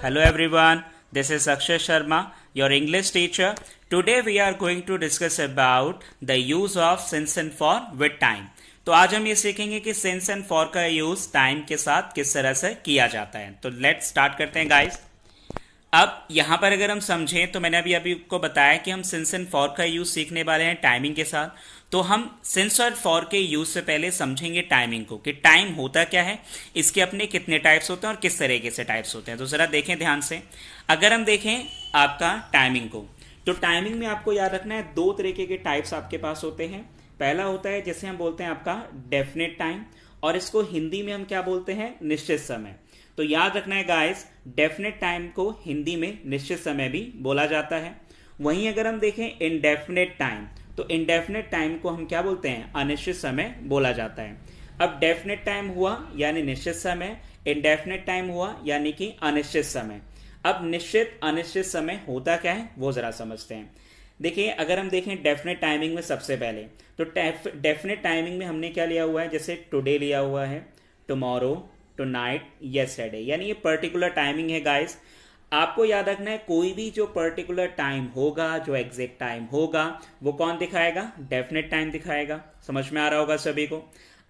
Hello everyone, this is Akshay Sharma, your English teacher. Today we are going to discuss about the use of since and for with time. तो आज हम ये सीखेंगे कि since and for का use time के साथ किस तरह से किया जाता है. तो लेट्स स्टार्ट करते हैं गाइस. अब यहां पर अगर हम समझें तो मैंने अभी को बताया कि हम सिंस एंड फॉर का यूज सीखने वाले हैं टाइमिंग के साथ. तो हम सिंस और फॉर के यूज से पहले समझेंगे टाइमिंग को कि टाइम होता क्या है, इसके अपने कितने टाइप्स होते हैं और किस तरीके से टाइप्स होते हैं. तो जरा देखें ध्यान से. अगर हम देखें आपका टाइमिंग को, तो टाइमिंग में आपको याद रखना है दो तरीके के टाइप्स आपके पास होते हैं. पहला होता है जिसे हम बोलते हैं आपका डेफिनेट टाइम, और इसको हिंदी में हम क्या बोलते हैं, निश्चित समय. तो याद रखना है गाइस, डेफिनेट टाइम को हिंदी में निश्चित समय भी बोला जाता है. वहीं अगर हम देखें इनडेफिनेट टाइम, तो इनडेफिनेट टाइम को हम क्या बोलते हैं, अनिश्चित समय बोला जाता है. अब डेफिनेट टाइम हुआ यानी निश्चित समय, इनडेफिनेट टाइम हुआ यानी कि अनिश्चित समय. अब निश्चित अनिश्चित समय होता क्या है वो जरा समझते हैं. देखिए अगर हम देखें डेफिनेट टाइमिंग में सबसे पहले, तो डेफिनेट टाइमिंग में हमने क्या लिया हुआ है, जैसे टुडे लिया हुआ है, टुमारो, टुनाइट, यस्टरडे, यानी ये पर्टिकुलर टाइमिंग है गाइस. आपको याद रखना है कोई भी जो पर्टिकुलर टाइम होगा, जो एग्जैक्ट टाइम होगा, वो कौन दिखाएगा, डेफिनेट टाइम दिखाएगा. समझ में आ रहा होगा सभी को.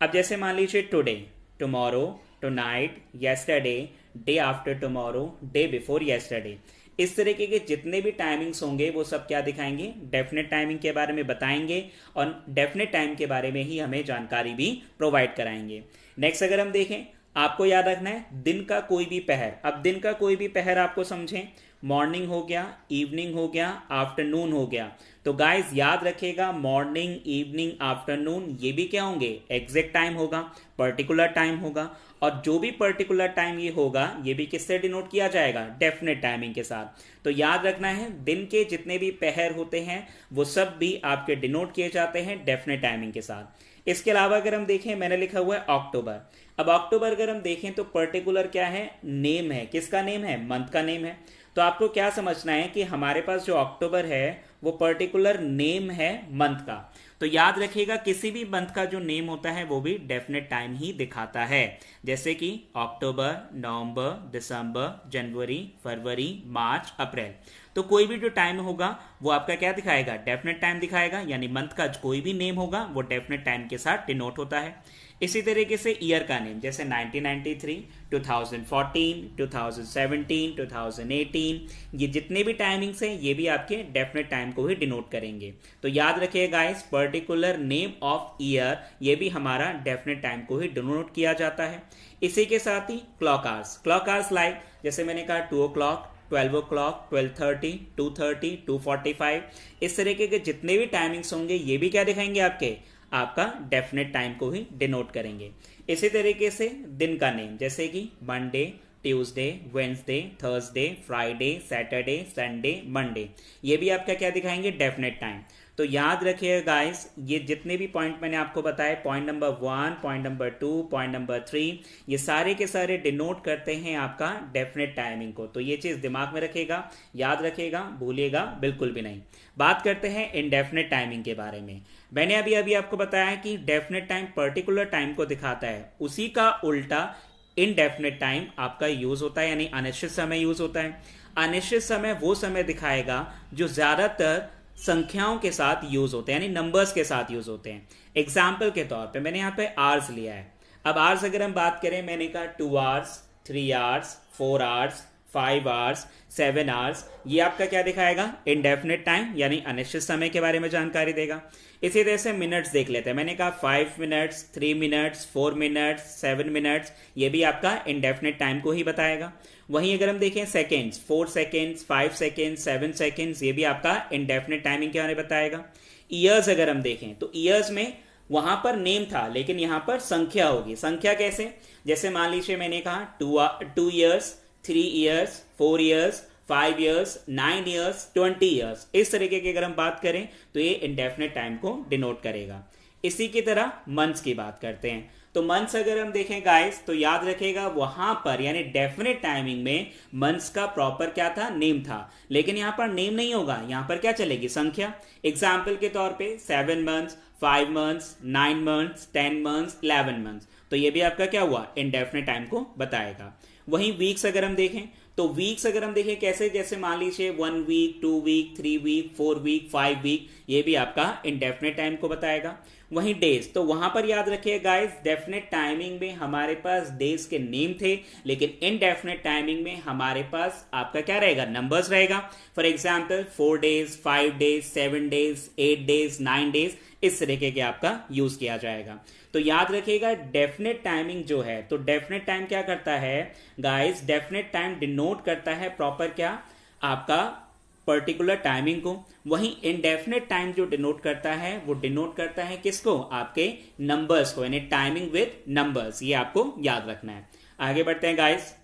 अब जैसे मान लीजिए today, tomorrow, tonight, yesterday, day after tomorrow, day before yesterday, इस तरीके के जितने भी टाइमिंग्स होंगे वो सब क्या दिखाएंगे, डेफिनेट टाइमिंग के बारे में बताएंगे और डेफिनेट टाइम के बारे में ही हमें जानकारी भी प्रोवाइड कराएंगे. नेक्स्ट अगर हम देखें, आपको याद रखना है दिन का कोई भी पहर. अब दिन का कोई भी पहर आपको समझें, मॉर्निंग हो गया, इवनिंग हो गया, आफ्टरनून हो गया. तो गाइस याद रखिएगा मॉर्निंग, इवनिंग, आफ्टरनून ये भी क्या होंगे, एग्जैक्ट टाइम होगा, पर्टिकुलर टाइम होगा. और जो भी पर्टिकुलर टाइम ये होगा ये भी किससे डिनोट किया जाएगा, डेफिनेट टाइमिंग के साथ. तो याद रखना है दिन के जितने भी पहर होते हैं वो सब भी आपके डिनोट किए जाते हैं डेफिनेट टाइमिंग के साथ. इसके अलावा अगर हम देखें, मैंने लिखा हुआ है अक्टूबर. अब अक्टूबर अगर हम देखें तो पर्टिकुलर क्या है, नेम है. किसका नेम है, मंथ का नेम है. तो आपको क्या समझना है कि हमारे पास जो अक्टूबर है वो पर्टिकुलर नेम है मंथ का. तो याद रखिएगा किसी भी मंथ का जो नेम होता है वो भी डेफिनेट टाइम ही दिखाता है. जैसे कि अक्टूबर, नवंबर, दिसंबर, जनवरी, फरवरी, मार्च, अप्रैल. तो कोई भी जो टाइम होगा वो आपका क्या दिखाएगा, डेफिनेट टाइम दिखाएगा. यानी मंथ का कोई भी नेम होगा वो डेफिनेट टाइम के साथ डिनोट होता है. इसी तरीके से ईयर का नेम, जैसे 1993, 2014, 2017, 2018, ये जितने भी टाइमिंग्स हैं ये भी आपके डेफिनेट टाइम को ही डिनोट करेंगे. तो याद रखिए guys, particular name of year ये भी हमारा डेफिनेट टाइम को ही डिनोट किया जाता है. इसी के साथ ही क्लॉक आवर्स लाइक जैसे मैंने कहा 2 o'clock, 12 o'clock, 12:30, 2:30, 2:45, इस तरीके के जितने भी टाइमिंग्स होंगे ये भी क्या दिखाएंगे, आपका डेफिनेट टाइम को ही डिनोट करेंगे. इसी तरीके से दिन का नेम, जैसे कि Monday, Tuesday, Wednesday, Thursday, Friday, Saturday, Sunday, Monday, ये भी आपका क्या दिखाएंगे, डेफिनेट टाइम. तो याद रखिए गाइस, ये जितने भी पॉइंट मैंने आपको बताए, point number 1, point number 2, point number 3, ये सारे के सारे डिनोट करते हैं आपका डेफिनेट टाइमिंग को. तो ये चीज दिमाग में रखिएगा, याद रखिएगा, भूलिएगा बिल्कुल भी नहीं. बात करते हैं इनडेफिनेट टाइमिंग के बारे में. मैंने अभी आपको बताया कि डेफिनेट टाइम पर्टिकुलर टाइम को दिखाता है, उसी का उल्टा इनडेफिनेट टाइम आपका यूज होता है, यानी अनिश्चित समय यूज होता है. अनिश्चित समय वो समय दिखाएगा जो ज्यादातर संख्याओं के साथ यूज होते हैं, यानी नंबर्स के साथ यूज होते हैं. एग्जाम्पल के तौर पे मैंने यहाँ पे आवर्स लिया है. अब आवर्स अगर हम बात करें, मैंने कहा 2 hours, 3 hours, 4 hours, 5 hours, 7 hours, ये आपका क्या दिखाएगा, इनडेफिनेट टाइम यानी अनिश्चित समय के बारे में जानकारी देगा. इसी तरह से मिनट्स देख लेते हैं. मैंने कहा 5 minutes, 3 minutes, 4 minutes, 7 minutes, ये भी आपका इनडेफिनेट टाइम को ही बताएगा. वहीं अगर हम देखें सेकेंड्स, 4 seconds, 5 seconds, 7 seconds, ये भी आपका इनडेफिनेट टाइमिंग के बारे में बताएगा. ईयर्स अगर हम देखें तो ईयर्स में वहां पर नेम था लेकिन यहां पर संख्या होगी. संख्या कैसे, जैसे मान लीजिए मैंने कहा 2 years, 3 years, 4 years, 5 years, 9 years, 20 years, इस तरीके की अगर हम बात करें तो ये इंडेफिनेट टाइम को डिनोट करेगा. इसी की तरह मंथ्स की बात करते हैं. तो मंथ्स अगर हम देखें गाइस तो याद रखेगा वहां पर यानी डेफिनेट टाइमिंग में मंथ्स का प्रॉपर क्या था, नेम था. लेकिन यहां पर नेम नहीं होगा, यहां पर क्या चलेगी, संख्या. एग्जाम्पल के तौर पे 7 months, 5 months, 9 months, 10 months, 11 months, तो ये भी आपका क्या हुआ, इनडेफिनेट टाइम को बताएगा. वहीं वीक्स अगर हम देखें तो वीक्स अगर हम देखें कैसे, जैसे मान लीजिए 1 week, 2 week, 3 week, 4 week, 5 week, ये भी आपका इंडेफिनेट टाइम को बताएगा। वहीं डेज, तो वहां पर याद रखिए गाइस, डेफिनेट टाइमिंग में हमारे पास डेज के नेम थे, लेकिन इनडेफिनेट टाइमिंग में हमारे पास आपका क्या रहेगा, नंबर्स रहेगा। For example 4 days, 5 days, 7 days, 8 days, 9 days, इस तरीके के आपका यूज किया जाएगा। तो याद रखिएगा डेफिनेट टाइमिंग जो है, तो डेफिनेट टाइम क्या करता है गाइस, डेफिनेट टाइम डिनोट करता है प्रॉपर क्या, आपका पर्टिकुलर टाइमिंग को। वहीं इनडेफिनेट टाइम जो डिनोट करता है वो डिनोट करता है किसको, आपके नंबर्स को, यानी टाइमिंग विद नंबर्स। ये आपको याद रखना है। आगे बढ़ते हैं गाइस।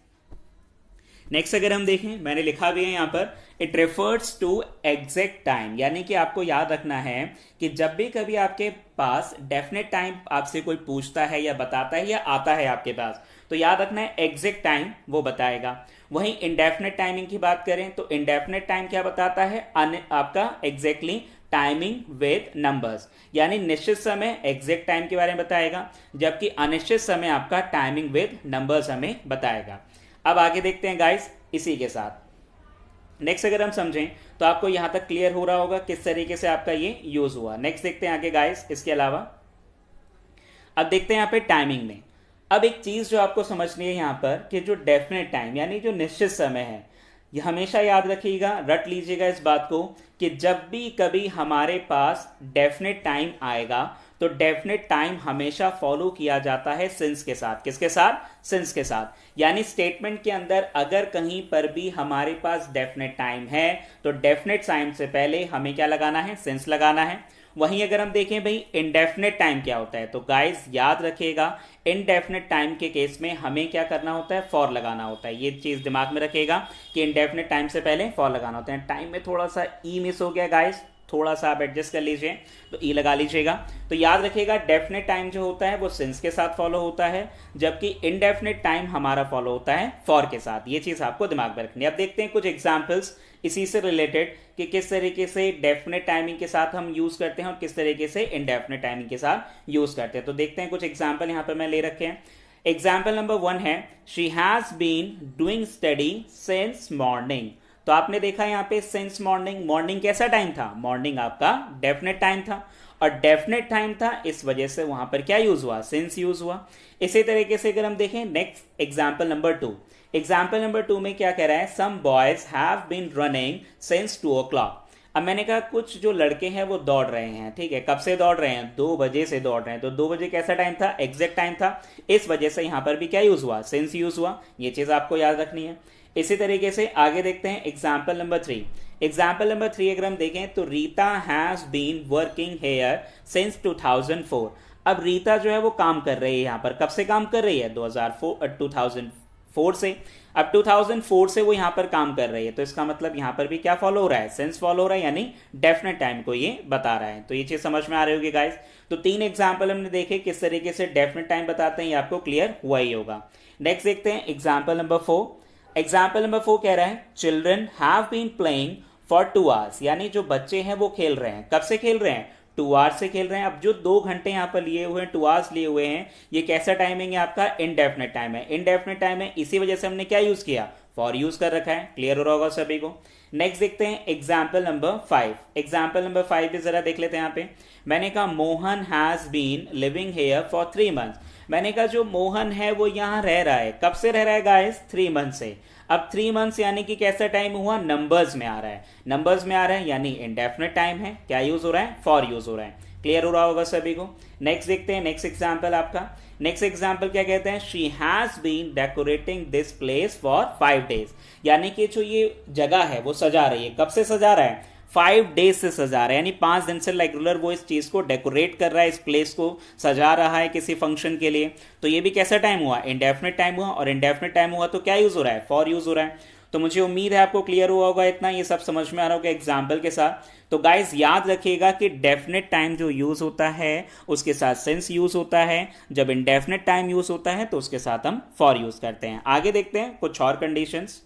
नेक्स्ट अगर हम देखें, मैंने लिखा भी है यहां पर, it refers to exact time, यानी कि आपको याद रखना है कि जब भी कभी आपके पास डेफिनेट टाइम आपसे कोई पूछता है या बताता है या आता है आपके पास, तो याद रखना है एग्जैक्ट टाइम वो बताएगा। वहीं इंडेफिनेट टाइमिंग की बात करें तो इंडेफिनेट टाइम क्या बताता है, आपका एग्जैक्टली टाइमिंग विद नंबर्स, यानी निश्चित समय एग्जैक्ट टाइम के बारे में बताएगा, जबकि अनिश्चित समय आपका टाइमिंग विद नंबर्स हमें बताएगा। अब आगे देखते हैं गाइस इसी के साथ। नेक्स्ट अगर हम समझें तो आपको यहां तक क्लियर हो रहा होगा किस तरीके से आपका ये यूज हुआ। नेक्स्ट देखते हैं आगे गाइस। इसके अलावा अब देखते हैं यहां पे टाइमिंग में। अब एक चीज जो आपको समझनी है यहां पर कि जो डेफिनेट टाइम यानी जो निश्चित समय है, ये हमेशा याद रखिएगा, रट लीजिएगा इस बात को कि जब भी कभी हमारे पास डेफिनेट टाइम आएगा तो डेफिनेट टाइम हमेशा फॉलो किया जाता है सिंस के साथ। किसके साथ, सिंस के साथ। यानी स्टेटमेंट के अंदर अगर कहीं पर भी हमारे पास डेफिनेट टाइम है तो डेफिनेट टाइम से पहले हमें क्या लगाना है, सिंस लगाना है। वहीं अगर हम देखें भाई इनडेफिनेट टाइम क्या होता है, तो गाइस याद रखिएगा इनडेफिनेट टाइम के केस में हमें क्या करना होता है, फॉर लगाना होता है। ये चीज दिमाग में रखिएगा कि इनडेफिनेट टाइम से पहले फॉर लगाना होता है। टाइम में थोड़ा सा ई मिस हो गया गाइस, थोड़ा सा आप एडजस्ट कर लीजिए, तो ई लगा लीजिएगा। तो याद रखिएगा डेफिनेट टाइम जो होता है वो सिंस के साथ फॉलो होता है, जबकि इनडेफिनेट टाइम हमारा फॉलो होता है फॉर के साथ। ये चीज आपको दिमाग में रखनी है। अब देखते हैं कुछ एग्जांपल्स इसी से रिलेटेड कि किस तरीके से डेफिनेट टाइमिंग के साथ हम यूज करते हैं और किस तरीके से इनडेफिनेट टाइमिंग के साथ यूज करते हैं। तो देखते हैं कुछ एग्जाम्पल यहां पर मैं ले रखे हैं। एग्जाम्पल नंबर 1 है, she has been doing study since morning. तो आपने देखा यहां पे सिंस मॉर्निंग, मॉर्निंग कैसा टाइम था, मॉर्निंग आपका डेफिनेट टाइम था और डेफिनेट टाइम था, इस वजह से वहां पर क्या यूज हुआ, सिंस यूज हुआ। इसी तरीके से अगर हम देखें next example number 2, example number 2 में क्या कह रहा है, some boys have been running since 2 o'clock। अब मैंने कहा कुछ जो लड़के हैं वो दौड़ रहे हैं, ठीक है, कब से दौड़ रहे हैं, 2 बजे से दौड़ रहे हैं। तो 2 बजे कैसा टाइम था, एग्जैक्ट टाइम था, इस वजह से यहां पर भी क्या यूज हुआ, सिंस यूज हुआ। ये चीज आपको याद रखनी है। इसी तरीके से आगे देखते हैं एग्जाम्पल नंबर 3। एग्जाम्पल नंबर 3 अगर हम देखें तो Rita has been working here since 2004। अब रीता जो है वो काम कर रही है यहां पर, कब से काम कर रही है, 2004 से। अब 2004 से वो यहां पर काम कर रही है, तो इसका मतलब यहां पर भी क्या फॉलो हो रहा है, सेंस फॉलो हो रहा है, यानी डेफिनेट टाइम को ये बता रहा है। तो ये चीज समझ में आ रही होगी गाइस। तो 3 एग्जाम्पल हमने देखे किस तरीके से डेफिनेट टाइम बताते हैं, ये आपको क्लियर हुआ ही होगा। नेक्स्ट देखते हैं एग्जाम्पल नंबर 4। एग्जाम्पल नंबर 4 कह रहा है, children have been playing for 2 hours। यानी जो बच्चे हैं वो खेल रहे हैं, कब से खेल रहे हैं, 2 hours से खेल रहे हैं। अब जो 2 घंटे यहां पर लिए हुए हैं, 2 hours लिए हुए हैं, ये कैसा टाइमिंग है आपका, इनडेफिनेट टाइम है। इनडेफिनेट टाइम है, इसी वजह से हमने क्या यूज किया, फॉर यूज कर रखा है। क्लियर हो रहा होगा सभी को। नेक्स्ट देखते हैं एग्जाम्पल नंबर 5। एग्जाम्पल नंबर 5 भी जरा देख लेते हैं। यहां पे मैंने कहा Mohan has been living here for 3 months। मैंने कहा जो मोहन है वो यहां रह रहा है, कब से रह रहा है गाइस, 3 months से। अब 3 months यानी कि कैसा टाइम हुआ, नंबर्स में आ रहा है, नंबर्स में आ रहा है यानी इनडेफिनेट टाइम है। क्या यूज हो रहा है, फॉर यूज हो रहा है। क्लियर हो रहा होगा सभी को। नेक्स्ट देखते हैं नेक्स्ट एग्जाम्पल आपका। नेक्स्ट एग्जाम्पल क्या कहते हैं, she has been decorating this place for 5 days। यानी कि जो ये जगह है वो सजा रही है, कब से सजा रहा है, 5 days से सजा रहा है, यानी 5 दिन से रेगुलर वो इस चीज को डेकोरेट कर रहा है, इस प्लेस को सजा रहा है किसी फंक्शन के लिए। तो ये भी कैसा टाइम हुआ, इंडेफिनेट टाइम हुआ, और इंडेफिनेट टाइम हुआ तो क्या यूज हो रहा है, फॉर यूज हो रहा है। तो मुझे उम्मीद है आपको क्लियर हुआ होगा इतना, ये सब समझ में आ रहा होगा एग्जाम्पल के साथ। तो गाइस याद रखिएगा कि डेफिनेट टाइम जो यूज होता है उसके साथ सिंस यूज होता है, जब इंडेफिनेट टाइम यूज होता है तो उसके साथ हम फॉर यूज करते हैं। आगे देखते हैं कुछ और कंडीशंस।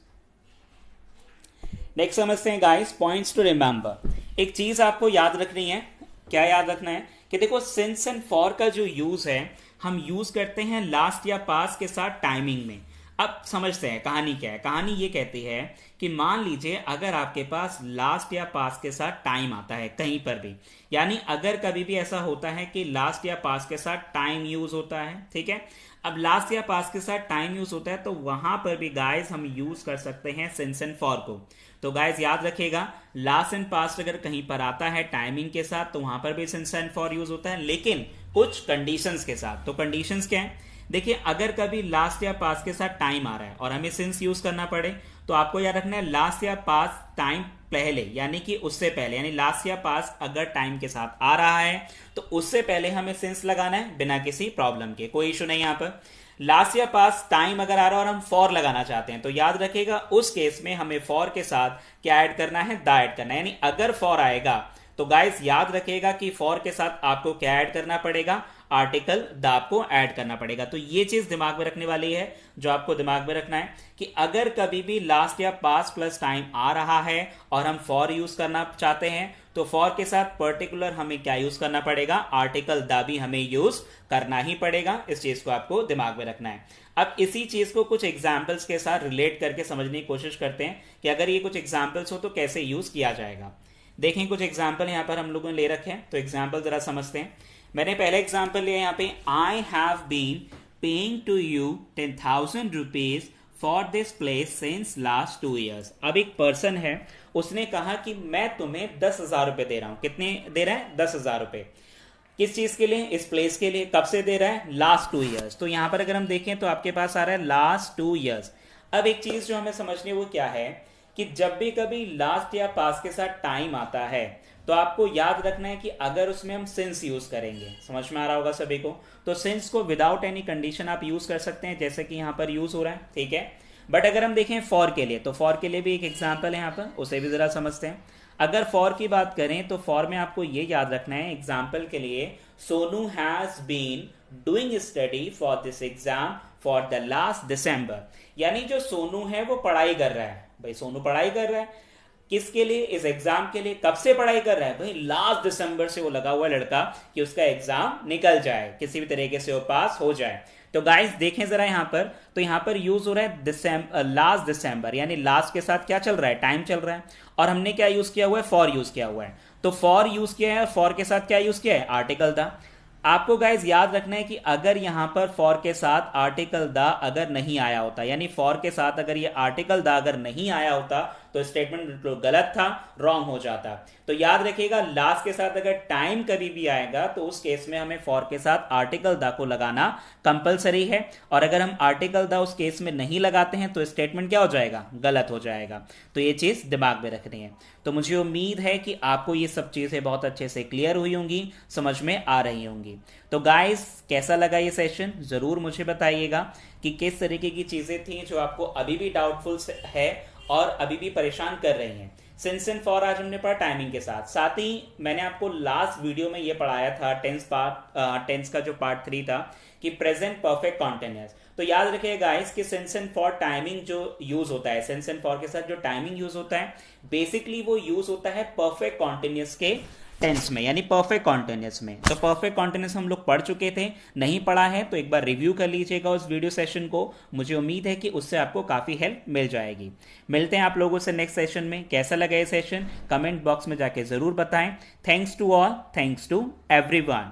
नेक्स्ट समझते हैं गाइस, पॉइंट्स टू रिमेंबर। एक चीज आपको याद रखनी है, क्या याद रखना है कि देखो सिंस एंड फॉर का जो यूज है हम यूज करते हैं लास्ट या पास्ट के साथ टाइमिंग में। अब समझते हैं कहानी क्या है। कहानी ये कहती है कि मान लीजिए अगर आपके पास लास्ट या पास्ट के साथ टाइम आता है कहीं पर भी, यानी अगर कभी भी ऐसा होता है कि लास्ट या पास्ट के साथ टाइम यूज होता है, ठीक है। अब लास्ट या पास्ट के साथ टाइम यूज होता है तो वहां पर भी गाइस हम यूज कर सकते हैं सिंस एंड फॉर को। तो गाइस याद रखिएगा, लास्ट एंड पास्ट अगर कहीं पर आता है टाइमिंग के साथ तो वहां पर भी सिंस एंड फॉर यूज होता है, लेकिन कुछ कंडीशंस के साथ। तो कंडीशंस क्या है? देखिए, अगर कभी लास्ट या पास्ट के साथ टाइम आ रहा है और हमें सिंस यूज करना पड़े तो आपको याद रखना है लास्ट या पास्ट टाइम पहले, यानी कि उससे पहले, यानी लास्ट या पास्ट अगर टाइम के साथ आ रहा है तो उससे पहले हमें सिंस लगाना है बिना किसी प्रॉब्लम के, कोई इशू नहीं। यहां पर लास्ट या पास्ट टाइम अगर आ रहा है और हम फॉर लगाना चाहते हैं तो याद रखिएगा उस केस में हमें फॉर के साथ क्या ऐड करना है? द ऐड करना है। यानी अगर फॉर आएगा तो गाइस याद रखिएगा कि फॉर के साथ आपको क्या ऐड करना पड़ेगा? आर्टिकल द आपको ऐड करना पड़ेगा। तो ये चीज दिमाग में रखने वाली है जो आपको दिमाग में रखना है कि अगर कभी भी लास्ट या पास्ट प्लस टाइम आ रहा है और हम फॉर यूज करना चाहते हैं तो फॉर के साथ पर्टिकुलर हमें क्या यूज करना पड़ेगा? आर्टिकल द भी हमें यूज करना ही पड़ेगा। इस चीज को आपको दिमाग में रखना है। अब इसी चीज को कुछ एग्जाम्पल्स के साथ रिलेट करके समझने की कोशिश करते हैं कि अगर ये कुछ एग्जाम्पल्स हो तो कैसे यूज किया जाएगा। देखें, कुछ एग्जाम्पल यहां पर हम लोगों ने ले रखे हैं, तो एग्जाम्पल जरा समझते हैं। मैंने पहले एग्जाम्पल लिया यहाँ पे, I have been paying to you 10,000 rupees for this place since last 2 years। अब एक पर्सन है, उसने कहा कि मैं तुम्हें 10,000 रुपए दे रहा हूं। कितने दे रहा है? 10,000 रुपए। किस चीज के लिए? इस प्लेस के लिए। कब से दे रहा है? Last 2 years। तो यहां पर अगर हम देखें तो आपके पास आ रहा है लास्ट 2 years। अब एक चीज जो हमें समझनी है वो क्या है कि जब भी कभी लास्ट या पास्ट के साथ टाइम आता है तो आपको याद रखना है कि अगर उसमें हम सिंस यूज करेंगे, समझ में आ रहा होगा सभी को, तो सिंस को विदाउट एनी कंडीशन आप यूज कर सकते हैं, जैसे कि यहां पर यूज हो रहा है, ठीक है। बट अगर हम देखें फॉर के लिए, तो फॉर के लिए भी एक एग्जाम्पल है यहां पर, उसे भी जरा समझते हैं। अगर फॉर की बात करें तो फॉर में आपको ये याद रखना है, एग्जाम्पल के लिए, Sonu has been doing study for this exam for the last December. यानी जो सोनू है वो पढ़ाई कर रहा है। भाई सोनू पढ़ाई कर रहा है किसके लिए? इस एग्जाम के लिए। कब से पढ़ाई कर रहा है? भाई लास्ट दिसंबर से वो लगा हुआ लड़का कि उसका एग्जाम निकल जाए, किसी भी तरीके से वो पास हो जाए। तो गाइस देखें जरा यहां पर, तो यहां पर यूज हो रहा है लास्ट दिसंबर, यानी लास्ट के साथ क्या चल रहा है? टाइम चल रहा है। और हमने क्या यूज किया हुआ है? फॉर यूज किया हुआ है। तो फॉर यूज किया है और फॉर के साथ क्या यूज किया है? Article the. आपको गाइज याद रखना है कि अगर यहां पर फॉर के साथ आर्टिकल द अगर नहीं आया होता, यानी फॉर के साथ अगर ये आर्टिकल द अगर नहीं आया होता तो स्टेटमेंट बिल्कुल गलत था, रॉन्ग हो जाता। तो याद रखिएगा लास्ट के साथ अगर टाइम कभी भी आएगा तो उस केस में हमें फॉर के साथ आर्टिकल द को लगाना कंपलसरी है, और अगर हम आर्टिकल द उस केस में नहीं लगाते हैं तो स्टेटमेंट क्या हो जाएगा? गलत हो जाएगा। तो ये चीज दिमाग में रखनी है। तो मुझे उम्मीद है कि आपको ये सब चीजें बहुत अच्छे से क्लियर हुई होंगी, समझ में आ रही होंगी। तो गाइस कैसा लगा ये सेशन जरूर मुझे बताइएगा कि किस तरीके की चीजें थी जो आपको अभी भी डाउटफुल है और अभी भी परेशान कर रही हैं। सिंस एंड फॉर आज हमने पढ़ा टाइमिंग के साथ साथ ही मैंने आपको लास्ट वीडियो में ये पढ़ाया था टेंस का जो पार्ट 3 था कि प्रेजेंट परफेक्ट कॉन्टिन्यूअस। तो याद रखिएगा गाइस कि सिंस एंड फॉर टाइमिंग जो यूज होता है, सिंस एंड फॉर के साथ जो टाइमिंग यूज होता है बेसिकली वो यूज होता है परफेक्ट कॉन्टिन्यूअस के टेंस में, यानी परफेक्ट कॉन्टिन्यूअस में। तो परफेक्ट कॉन्टिन्यूअस हम लोग पढ़ चुके थे, नहीं पढ़ा है तो एक बार रिव्यू कर लीजिएगा उस वीडियो सेशन को। मुझे उम्मीद है कि उससे आपको काफी हेल्प मिल जाएगी। मिलते हैं आप लोगों से नेक्स्ट सेशन में। कैसा लगा ये सेशन कमेंट बॉक्स में जाके जरूर बताएं। Thanks to all, thanks to everyone.